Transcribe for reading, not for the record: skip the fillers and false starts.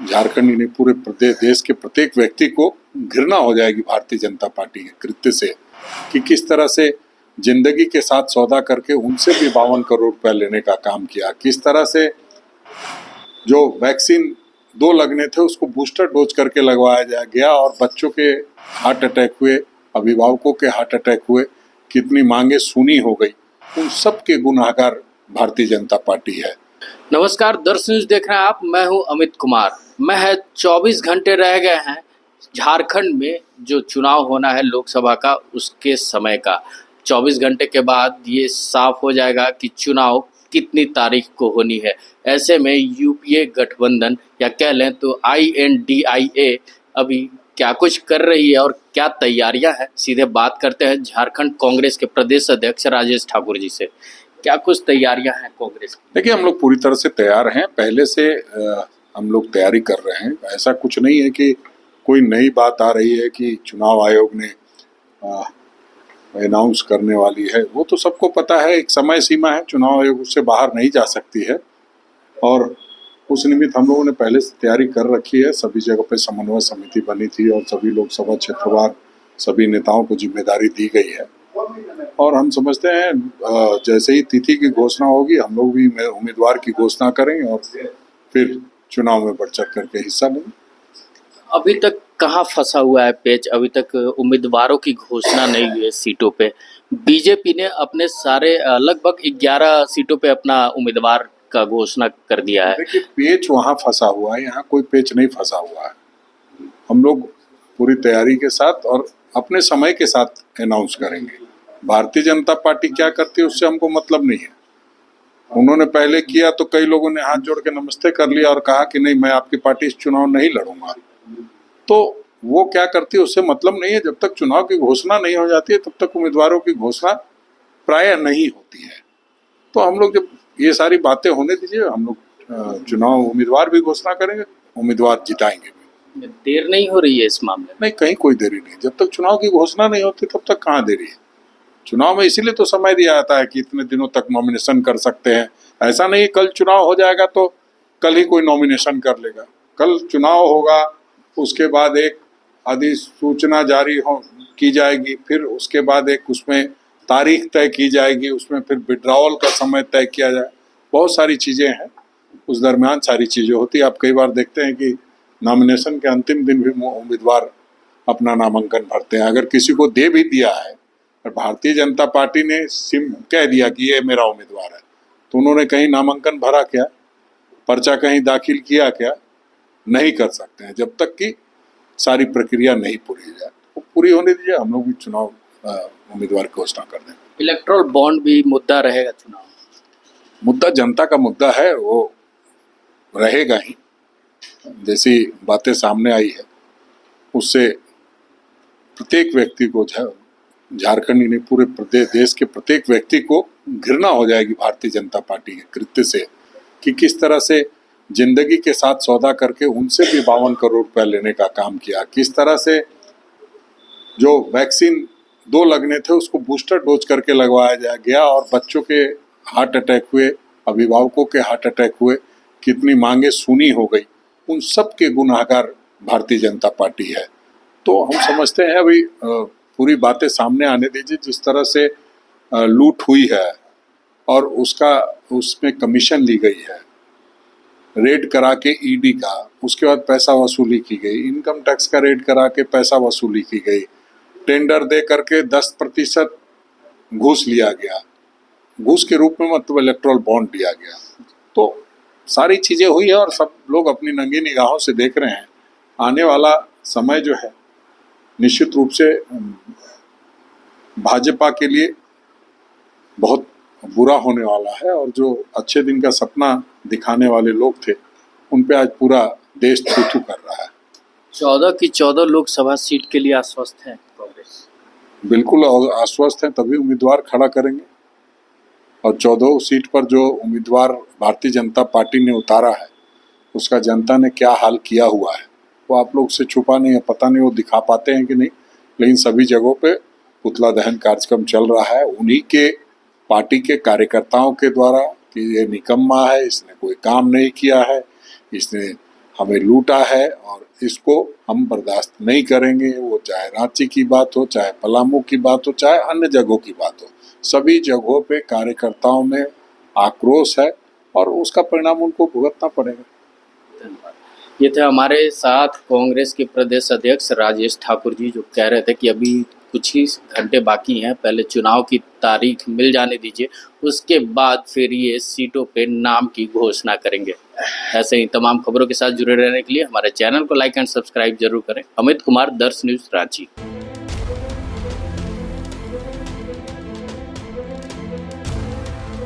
झारखंड ही नहीं पूरे प्रदेश देश के प्रत्येक व्यक्ति को घृणा हो जाएगी भारतीय जनता पार्टी के कृत्य से कि किस तरह से जिंदगी के साथ सौदा करके उनसे भी 52 करोड़ रुपया लेने का काम किया, किस तरह से जो वैक्सीन 2 लगने थे उसको बूस्टर डोज करके लगवाया गया और बच्चों के हार्ट अटैक हुए, अभिभावकों के हार्ट अटैक हुए, कितनी मांगे सुनी हो गई। उन सब के गुनाहगार भारतीय जनता पार्टी है। नमस्कार, दर्शन न्यूज देख रहे हैं आप। मैं हूं अमित कुमार। मैं है 24 घंटे रह गए हैं झारखंड में जो चुनाव होना है लोकसभा का, उसके समय का 24 घंटे के बाद ये साफ हो जाएगा कि चुनाव कितनी तारीख को होनी है। ऐसे में यूपीए गठबंधन या कह लें तो INDIA अभी क्या कुछ कर रही है और क्या तैयारियां हैं, सीधे बात करते हैं झारखंड कांग्रेस के प्रदेश अध्यक्ष राजेश ठाकुर जी से। क्या कुछ तैयारियां हैं कांग्रेस की? देखिए, हम लोग पूरी तरह से तैयार हैं, पहले से हम लोग तैयारी कर रहे हैं। ऐसा कुछ नहीं है कि कोई नई बात आ रही है कि चुनाव आयोग ने अनाउंस करने वाली है। वो तो सबको पता है, एक समय सीमा है, चुनाव आयोग उससे बाहर नहीं जा सकती है और उस निमित्त हम लोगों ने पहले से तैयारी कर रखी है। सभी जगह पे समन्वय समिति बनी थी और सभी लोकसभा क्षेत्रवार सभी नेताओं को जिम्मेदारी दी गई है और हम समझते हैं जैसे ही तिथि की घोषणा होगी हम लोग भी उम्मीदवार की घोषणा करेंगे और फिर चुनाव में बढ़ चढ़ करके हिस्सा लेंगे। अभी तक कहाँ फंसा हुआ है पेच? अभी तक उम्मीदवारों की घोषणा नहीं हुई है सीटों पे। बीजेपी ने अपने सारे लगभग 11 सीटों पे अपना उम्मीदवार का घोषणा कर दिया है। देखिए, पेच वहाँ फंसा हुआ है, यहाँ कोई पेच नहीं फंसा हुआ है। हम लोग पूरी तैयारी के साथ और अपने समय के साथ अनाउंस करेंगे। भारतीय जनता पार्टी क्या करती है उससे हमको मतलब नहीं है। उन्होंने पहले किया तो कई लोगों ने हाथ जोड़ के नमस्ते कर लिया और कहा कि नहीं, मैं आपकी पार्टी इस चुनाव नहीं लड़ूंगा। तो वो क्या करती है उससे मतलब नहीं है। जब तक चुनाव की घोषणा नहीं हो जाती है तब तक उम्मीदवारों की घोषणा प्रायः नहीं होती है। तो हम लोग जब ये सारी बातें होने दीजिए, हम लोग चुनाव उम्मीदवार भी घोषणा करेंगे, उम्मीदवार जिताएंगे भी। देर नहीं हो रही है इस मामले में? नहीं, कहीं कोई देरी नहीं। जब तक चुनाव की घोषणा नहीं होती तब तक कहाँ देरी है। चुनाव में इसीलिए तो समय दिया जाता है कि इतने दिनों तक नॉमिनेशन कर सकते हैं। ऐसा नहीं कल चुनाव हो जाएगा तो कल ही कोई नॉमिनेशन कर लेगा। कल चुनाव होगा, उसके बाद एक अधिसूचना जारी की जाएगी, फिर उसके बाद एक उसमें तारीख तय की जाएगी, उसमें फिर विड्रॉवल का समय तय किया जाए। बहुत सारी चीज़ें हैं, उस दरमियान सारी चीज़ें होती है। आप कई बार देखते हैं कि नॉमिनेशन के अंतिम दिन भी उम्मीदवार अपना नामांकन भरते हैं। अगर किसी को दे भी दिया है और भारतीय जनता पार्टी ने सिम कह दिया कि ये मेरा उम्मीदवार है, तो उन्होंने कहीं नामांकन भरा क्या, पर्चा कहीं दाखिल किया क्या? नहीं कर सकते हैं जब तक कि सारी प्रक्रिया नहीं पूरी हो जाए। तो पूरी होने दीजिए, हम लोग भी चुनाव उम्मीदवार की घोषणा कर देंगे। इलेक्ट्रल बॉन्ड भी मुद्दा रहेगा चुनाव? मुद्दा जनता का मुद्दा है, वो रहेगा ही। जैसी बातें सामने आई है उससे प्रत्येक व्यक्ति को, झारखंड ही नहीं पूरे प्रदेश देश के प्रत्येक व्यक्ति को घृणा हो जाएगी भारतीय जनता पार्टी के कृत्य से कि किस तरह से जिंदगी के साथ सौदा करके उनसे भी 52 करोड़ रुपया लेने का काम किया, किस तरह से जो वैक्सीन 2 लगने थे उसको बूस्टर डोज करके लगवाया गया और बच्चों के हार्ट अटैक हुए, अभिभावकों के हार्ट अटैक हुए, कितनी मांगे सुनी हो गई। उन सब के गुनाहगार भारतीय जनता पार्टी है। तो हम समझते हैं अभी पूरी बातें सामने आने दीजिए। जिस तरह से लूट हुई है और उसमें कमीशन ली गई है, रेड करा के ईडी का, उसके बाद पैसा वसूली की गई, इनकम टैक्स का रेड करा के पैसा वसूली की गई, टेंडर दे करके 10% घूस लिया गया, घूस के रूप में मतलब इलेक्ट्रल बॉन्ड दिया गया। तो सारी चीज़ें हुई है और सब लोग अपनी नंगी निगाहों से देख रहे हैं। आने वाला समय जो है निश्चित रूप से भाजपा के लिए बहुत बुरा होने वाला है और जो अच्छे दिन का सपना दिखाने वाले लोग थे उन पे आज पूरा देश थू-थू कर रहा है। 14 की 14 लोकसभा सीट के लिए आश्वस्त है कांग्रेस? बिल्कुल आश्वस्त हैं, तभी उम्मीदवार खड़ा करेंगे। और 14 सीट पर जो उम्मीदवार भारतीय जनता पार्टी ने उतारा है उसका जनता ने क्या हाल किया हुआ है वो आप लोग से छुपा नहीं है। पता नहीं वो दिखा पाते हैं कि नहीं, लेकिन सभी जगहों पे पुतला दहन कार्यक्रम चल रहा है उन्हीं के पार्टी के कार्यकर्ताओं के द्वारा कि ये निकम्मा है, इसने कोई काम नहीं किया है, इसने हमें लूटा है और इसको हम बर्दाश्त नहीं करेंगे। वो चाहे रांची की बात हो, चाहे पलामू की बात हो, चाहे अन्य जगहों की बात हो, सभी जगहों पे कार्यकर्ताओं में आक्रोश है और उसका परिणाम उनको भुगतना पड़ेगा। ये थे हमारे साथ कांग्रेस के प्रदेश अध्यक्ष राजेश ठाकुर जी, जो कह रहे थे कि अभी कुछ ही घंटे बाकी हैं, पहले चुनाव की तारीख मिल जाने दीजिए, उसके बाद फिर ये सीटों पे नाम की घोषणा करेंगे। ऐसे ही तमाम खबरों के साथ जुड़े रहने के लिए हमारे चैनल को लाइक एंड सब्सक्राइब जरूर करें। अमित कुमार, दर्श न्यूज, रांची।